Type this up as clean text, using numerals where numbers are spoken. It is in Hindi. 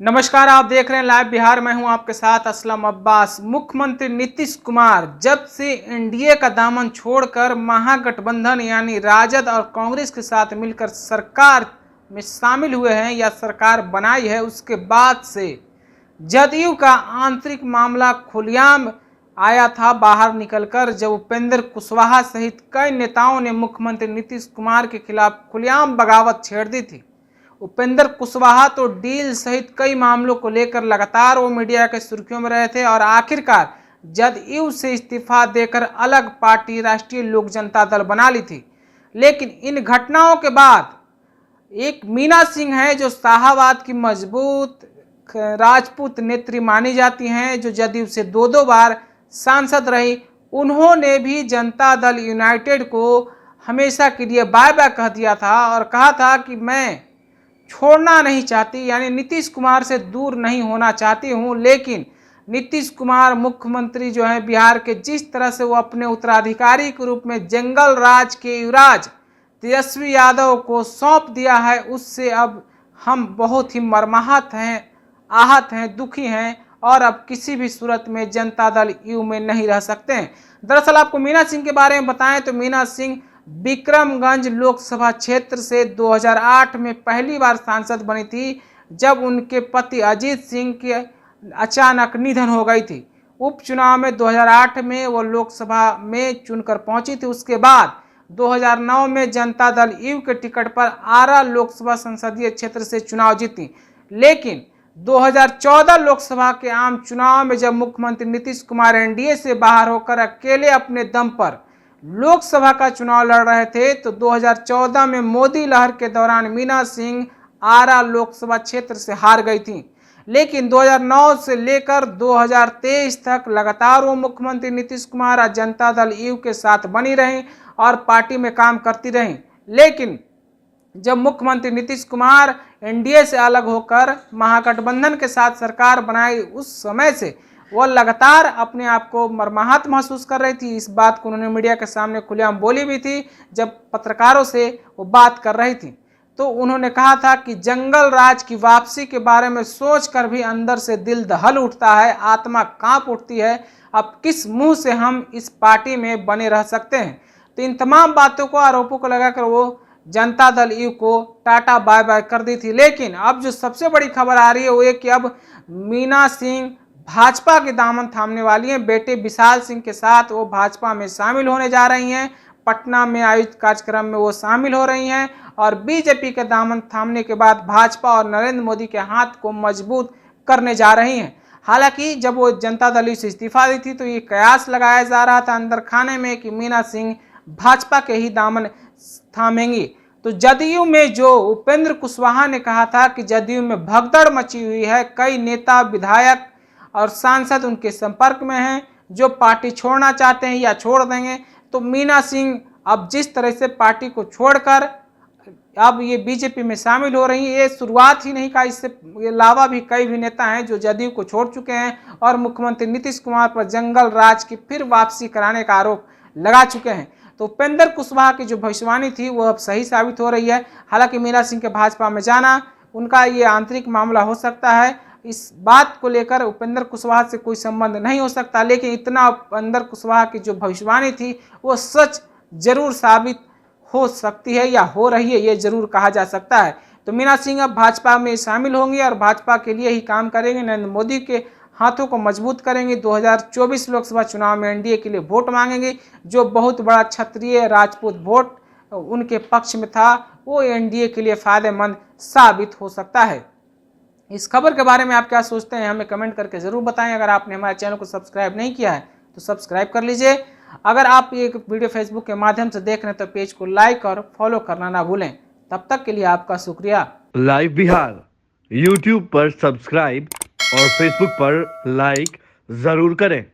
नमस्कार, आप देख रहे हैं लाइव बिहार। मैं हूं आपके साथ असलम अब्बास। मुख्यमंत्री नीतीश कुमार जब से एनडीए का दामन छोड़कर महागठबंधन यानी राजद और कांग्रेस के साथ मिलकर सरकार में शामिल हुए हैं या सरकार बनाई है, उसके बाद से जदयू का आंतरिक मामला खुलेआम आया था बाहर निकलकर, जब उपेंद्र कुशवाहा सहित कई नेताओं ने मुख्यमंत्री नीतीश कुमार के खिलाफ खुलेआम बगावत छेड़ दी थी। उपेंद्र कुशवाहा तो डील सहित कई मामलों को लेकर लगातार वो मीडिया के सुर्खियों में रहे थे और आखिरकार जदयू से इस्तीफा देकर अलग पार्टी राष्ट्रीय लोक जनता दल बना ली थी। लेकिन इन घटनाओं के बाद एक मीना सिंह है जो शाहाबाद की मजबूत राजपूत नेत्री मानी जाती हैं, जो जदयू से दो बार सांसद रही। उन्होंने भी जनता दल यूनाइटेड को हमेशा के लिए बाय बाय कह दिया था और कहा था कि मैं छोड़ना नहीं चाहती, यानी नीतीश कुमार से दूर नहीं होना चाहती हूं। लेकिन नीतीश कुमार मुख्यमंत्री जो है बिहार के, जिस तरह से वो अपने उत्तराधिकारी के रूप में जंगल राज के युवराज तेजस्वी यादव को सौंप दिया है, उससे अब हम बहुत ही मर्माहत हैं, आहत हैं, दुखी हैं और अब किसी भी सूरत में जनता दल यू में नहीं रह सकते हैं। दरअसल आपको मीना सिंह के बारे में बताएं तो मीना सिंह विक्रमगंज लोकसभा क्षेत्र से 2008 में पहली बार सांसद बनी थी, जब उनके पति अजीत सिंह की अचानक निधन हो गई थी। उपचुनाव में 2008 में वो लोकसभा में चुनकर पहुंची थी। उसके बाद 2009 में जनता दल यू के टिकट पर आरा लोकसभा संसदीय क्षेत्र से चुनाव जीती। लेकिन 2014 लोकसभा के आम चुनाव में जब मुख्यमंत्री नीतीश कुमार एनडीए से बाहर होकर अकेले अपने दम पर लोकसभा का चुनाव लड़ रहे थे, तो 2014 में मोदी लहर के दौरान मीना सिंह आरा लोकसभा क्षेत्र से हार गई थी। लेकिन 2009 से लेकर 2023 तक लगातार वो मुख्यमंत्री नीतीश कुमार और जनता दल यू के साथ बनी रहीं और पार्टी में काम करती रहीं। लेकिन जब मुख्यमंत्री नीतीश कुमार एनडीए से अलग होकर महागठबंधन के साथ सरकार बनाई, उस समय से वो लगातार अपने आप को मर्माहत महसूस कर रही थी। इस बात को उन्होंने मीडिया के सामने खुलेआम बोली भी थी। जब पत्रकारों से वो बात कर रही थी तो उन्होंने कहा था कि जंगल राज की वापसी के बारे में सोचकर भी अंदर से दिल दहल उठता है, आत्मा कांप उठती है। अब किस मुंह से हम इस पार्टी में बने रह सकते हैं। तो इन तमाम बातों को, आरोपों को लगाकर वो जनता दल यू को टाटा बाय बाय कर दी थी। लेकिन अब जो सबसे बड़ी खबर आ रही है वो ये कि अब मीना सिंह भाजपा के दामन थामने वाली हैं। बेटे विशाल सिंह के साथ वो भाजपा में शामिल होने जा रही हैं। पटना में आयोजित कार्यक्रम में वो शामिल हो रही हैं और बीजेपी के दामन थामने के बाद भाजपा और नरेंद्र मोदी के हाथ को मजबूत करने जा रही हैं। हालांकि जब वो जनता दल से इस्तीफा दी थी तो ये कयास लगाया जा रहा था अंदर खाने में कि मीना सिंह भाजपा के ही दामन थामेंगी। तो जदयू में जो उपेंद्र कुशवाहा ने कहा था कि जदयू में भगदड़ मची हुई है, कई नेता विधायक और सांसद उनके संपर्क में हैं जो पार्टी छोड़ना चाहते हैं या छोड़ देंगे। तो मीना सिंह अब जिस तरह से पार्टी को छोड़कर अब ये बीजेपी में शामिल हो रही है, ये शुरुआत ही नहीं का, इससे अलावा भी कई भी नेता हैं जो जदयू को छोड़ चुके हैं और मुख्यमंत्री नीतीश कुमार पर जंगल राज की फिर वापसी कराने का आरोप लगा चुके हैं। तो उपेंद्र कुशवाहा की जो भविष्यवाणी थी वो अब सही साबित हो रही है। हालांकि मीना सिंह के भाजपा में जाना उनका ये आंतरिक मामला हो सकता है, इस बात को लेकर उपेंद्र कुशवाहा से कोई संबंध नहीं हो सकता। लेकिन इतना उपेंद्र कुशवाहा की जो भविष्यवाणी थी वो सच जरूर साबित हो सकती है या हो रही है, ये जरूर कहा जा सकता है। तो मीना सिंह अब भाजपा में शामिल होंगी और भाजपा के लिए ही काम करेंगे, नरेंद्र मोदी के हाथों को मजबूत करेंगे। 2024 लोकसभा चुनाव में एनडीए के लिए वोट मांगेंगे। जो बहुत बड़ा क्षत्रिय राजपूत वोट उनके पक्ष में था वो एनडीए के लिए फायदेमंद साबित हो सकता है। इस खबर के बारे में आप क्या सोचते हैं हमें कमेंट करके ज़रूर बताएं। अगर आपने हमारे चैनल को सब्सक्राइब नहीं किया है तो सब्सक्राइब कर लीजिए। अगर आप ये वीडियो फेसबुक के माध्यम से देख रहे हैं तो पेज को लाइक और फॉलो करना ना भूलें। तब तक के लिए आपका शुक्रिया। लाइव बिहार यूट्यूब पर सब्सक्राइब और फेसबुक पर लाइक ज़रूर करें।